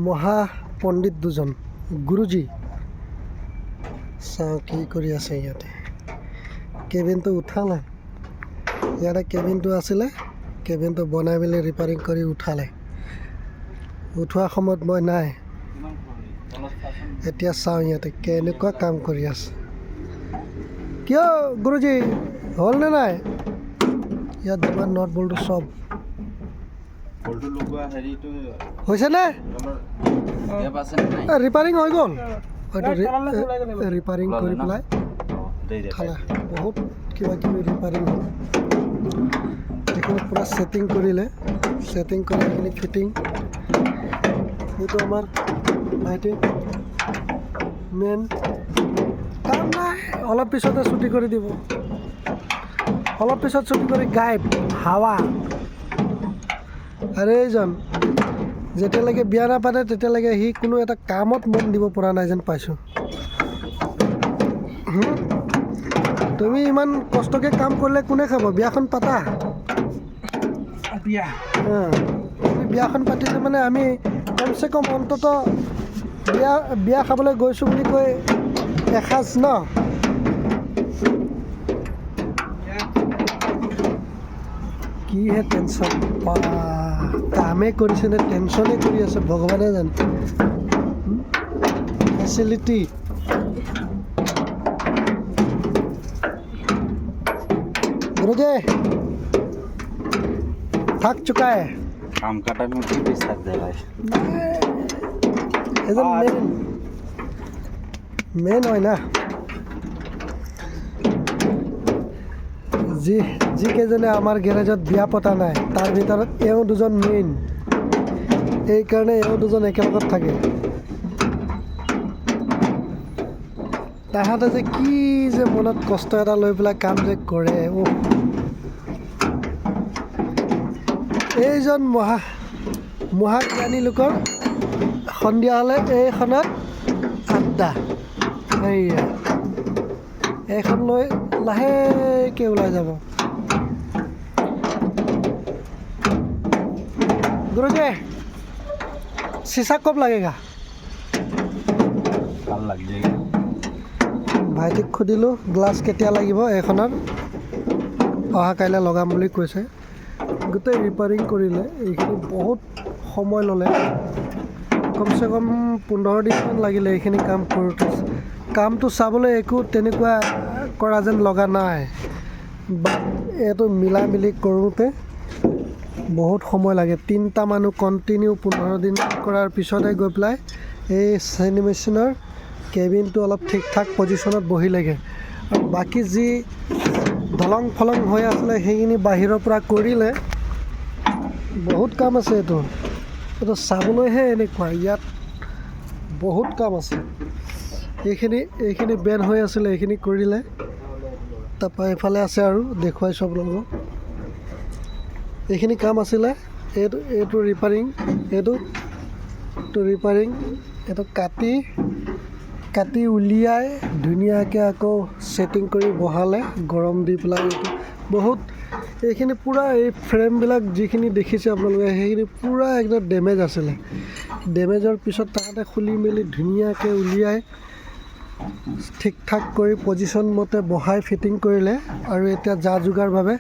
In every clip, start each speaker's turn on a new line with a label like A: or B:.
A: মহা পণ্ডিত দুজন গুৰুজী চাওঁ কি কৰি আছে ইয়াতে। কেবিনটো উঠালে, ইয়াতে কেবিনটো আছিলে, কেবিনটো বনাই মেলি ৰিপেয়াৰিং কৰি উঠালে। উঠোৱা সময়ত মই নাই। এতিয়া চাওঁ ইয়াতে কেনেকুৱা কাম কৰি আছে। কিয় গুৰুজী হ'লনে নাই? ইয়াত যিমান নট বল্টু চব হৈছেনে? ৰিপেয়াৰিং হৈ গ'ল, হয়তো ৰিপেয়াৰিং কৰি পেলাই খালে। বহুত কিবা কিবি ৰিপেয়াৰিং হ'ল। এইখিনি পূৰা ছেটিং কৰিলে, ছেটিং কৰি এইখিনি ফিটিং। এইটো আমাৰ ভাইটি মেইন কাম নাই, অলপ পিছতে ছুটি কৰি দিব। অলপ পিছত ছুটি কৰি গায়ব হাৱা। আৰু এইজন যেতিয়ালৈকে বিয়া নাপাতে তেতিয়ালৈকে সি কোনো এটা কামত মন দিব পৰা নাই যেন পাইছোঁ। তুমি ইমান কষ্টকৈ কাম কৰিলে কোনে খাব? বিয়াখন পাতা। তুমি বিয়াখন পাতিলে মানে আমি কমচে কম অন্তত বিয়া খাবলৈ গৈছোঁ বুলি কৈ এসাঁজ ন। কিহে টেনশ্যন, কামেই কৰিছে নে টেনশ্যনেই কৰি আছে ভগৱানে জানে। ফেচিলিটি गुरुजी थक चुका है।
B: काम का टाइम में भी थक जा रहा है।
A: मेन হয় না যিকেইজনে আমাৰ গেৰেজত বিয়া পতা নাই তাৰ ভিতৰত এওঁ দুজন মেইন। এইকাৰণে এওঁ দুজন একেলগত থাকে। তাহাঁতে যে কি যে মনত কষ্ট এটা লৈ পেলাই কাম যে কৰে। এইজন মহাজ্ঞানী লোকৰ সন্ধিয়া হ'লে এইখনত আড্ডা। এইখন লৈ লাহেকৈ ওলাই যাব। গুৰুজী চিচা কব লাগেগা?
B: কাল লাগ যায়গা।
A: ভাইটিক সুধিলোঁ গ্লাছ কেতিয়া লাগিব এইখনৰ। অহা কাইলৈ লগাম বুলি কৈছে। গোটেই ৰিপেয়াৰিং কৰিলে, এইখিনি বহুত সময় ল'লে। কমচে কম 15 দিনমান লাগিলে এইখিনি কাম কৰোঁতে। কামটো চাবলৈ একো তেনেকুৱা কৰা যেন লগা নাই, এইটো মিলাই মিলি কৰোঁতে বহুত সময় লাগে। 3টা মানুহ কণ্টিনিউ 15 দিন কৰাৰ পিছতে গৈ পেলাই এই চেনি মেচিনৰ কেবিনটো অলপ ঠিক ঠাক পজিশ্যনত বহিলেগৈ। আৰু বাকী যি দলং ফলং হৈ আছিলে সেইখিনি বাহিৰৰ পৰা কৰিলে। বহুত কাম আছে এইটো চাবলৈহে এনেকুৱা। ইয়াত বহুত কাম আছে। এইখিনি বেন হৈ আছিলে, এইখিনি কৰিলে। তাৰপৰা এইফালে আছে আৰু দেখুৱাইছোঁ আপোনালোকক। এইখিনি কাম আছিলে, এইটো ৰিপেয়াৰিং, এইটো ৰিপেয়াৰিং। এইটো কাটি উলিয়াই ধুনীয়াকৈ আকৌ ছেটিং কৰি বহালে, গৰম দি পেলাই। বহুত এইখিনি পূৰা এই ফ্ৰেমবিলাক যিখিনি দেখিছে আপোনালোকে সেইখিনি পূৰা একদম ডেমেজ আছিলে। ডেমেজৰ পিছত তাহাঁতে খুলি মেলি ধুনীয়াকৈ উলিয়াই ঠিক ঠাক কৰি পজিশ্যন মতে বহাই ফিটিং কৰিলে। আৰু এতিয়া যা যোগাৰভাৱে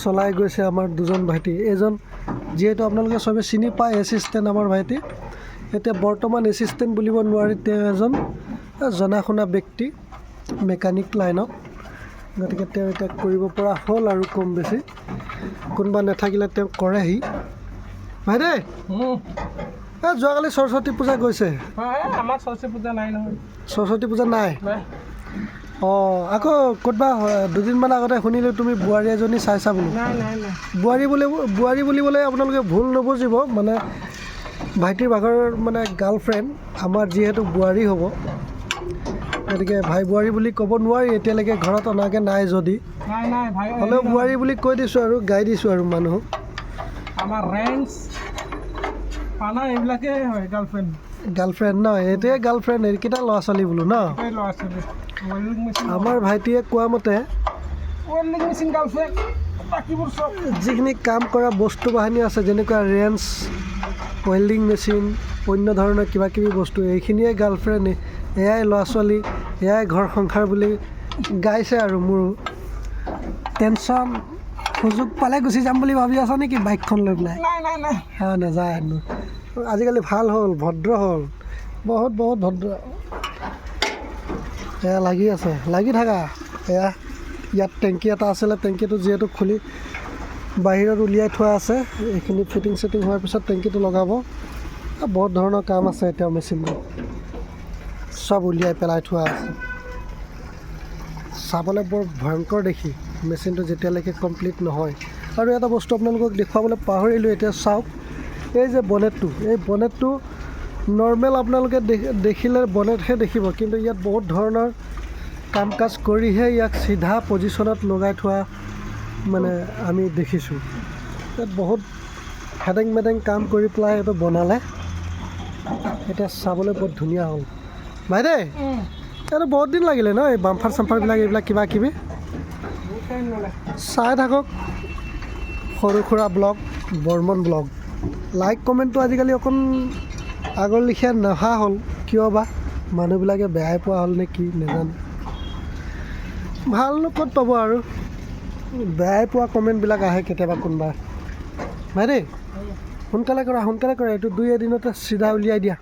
A: চলাই গৈছে আমাৰ দুজন ভাইটি। এজন যিহেতু আপোনালোকে চবে চিনি পায়, এছিষ্টেণ্ট আমাৰ ভাইটি। এতিয়া বৰ্তমান এছিষ্টেণ্ট বুলিব নোৱাৰি, তেওঁ এজন জনা শুনা ব্যক্তি মেকানিক লাইনত। গতিকে তেওঁ এতিয়া কৰিব পৰা হ'ল আৰু কম বেছি। কোনোবা নাথাকিলে তেওঁ কৰেহি। ভাইটি যোৱাকালি সৰস্বতী পূজা গৈছে।
C: আমাৰ সৰস্বতী পূজা নাই নহয়।
A: সৰস্বতী পূজা নাই? আকৌ ক'ৰবাত দুদিনমান আগতে শুনিলোঁ তুমি বোৱাৰী এজনী চাইছা বোলো। বোৱাৰী বুলিবলৈ আপোনালোকে ভুল নুবুজিব, মানে ভাইটিৰ ভাগৰ মানে গাৰ্লফ্ৰেণ্ড। আমাৰ যিহেতু বোৱাৰী হ'ব, গতিকে ভাই বোৱাৰী বুলি ক'ব নোৱাৰি এতিয়ালৈকে, ঘৰত অনাকৈ নাই যদি। হ'লেও বোৱাৰী বুলি কৈ দিছোঁ আৰু গাই দিছোঁ আৰু মানুহক।
C: আমাৰ ৰেঞ্জ পানা এইবিলাকেই হয়
A: গাৰ্লফ্ৰেণ্ড ন? এইটোৱে গাৰ্লফ্ৰেণ্ড, এইকেইটা ল'ৰা ছোৱালী বোলো ন? আমাৰ ভাইটিয়ে কোৱা মতে যিখিনি কাম কৰা বস্তু বাহিনী আছে, যেনেকুৱা ৰেঞ্চ ৱেল্ডিং মেচিন, অন্য ধৰণৰ কিবা কিবি বস্তু, এইখিনিয়ে গাৰ্লফ্ৰেণ্ড, এয়াই ল'ৰা ছোৱালী, এয়াই ঘৰ সংসাৰ বুলি গাইছে আৰু মোৰ টেনশ্যন। সুযোগ পালে গুচি যাম বুলি ভাবি আছা নেকি বাইকখন লৈ পেলাই?
C: নাই
A: নাযায় হেনো। আজিকালি ভাল হ'ল, ভদ্ৰ হ'ল, বহুত ভদ্ৰ। এয়া লাগি আছে, লাগি থাকা। এয়া ইয়াত টেংকি এটা আছিলে, টেংকিটো যিহেতু খুলি বাহিৰত উলিয়াই থোৱা আছে, এইখিনি ফিটিং চিটিং হোৱাৰ পিছত টেংকিটো লগাব। বহুত ধৰণৰ কাম আছে এতিয়াও মেচিনটো, চব উলিয়াই পেলাই থোৱা আছে। চাবলৈ বৰ ভয়ংকৰ দেখি মেচিনটো যেতিয়ালৈকে কমপ্লিট নহয়। আৰু এটা বস্তু আপোনালোকক দেখুৱাবলৈ পাহৰিলোঁ, এতিয়া চাওক, এই যে বনেটটো, এই বনেটটো নৰ্মেল আপোনালোকে দেখিলে বনেটহে দেখিব, কিন্তু ইয়াত বহুত ধৰণৰ কাম কাজ কৰিহে ইয়াক চিধা পজিশ্যনত লগাই থোৱা মানে আমি দেখিছোঁ। ইয়াত বহুত হেডেং মেডেং কাম কৰি পেলাই এইটো বনালে। এতিয়া চাবলৈ বহুত ধুনীয়া হ'ল। ভাইদেই, এইটো বহুত দিন লাগিলে ন এই বাম্পাৰ চাম্পাৰবিলাক, এইবিলাক কিবা কিবি। চাই থাকক সৰু সুৰা ব্লগ, বৰ্মন ব্লগ। লাইক কমেণ্টটো আজিকালি অকণ আগৰ লিখীয়া নহা হ'ল, কিয় বা মানুহবিলাকে বেয়াই পোৱা হ'ল নে কি নাজানো। ভালনো ক'ত পাব আৰু, বেয়াই পোৱা কমেণ্টবিলাক আহে কেতিয়াবা কোনোবা। ভাইদেই সোনকালে কৰা, এইটো 2 এদিনতে চিধা উলিয়াই দিয়া।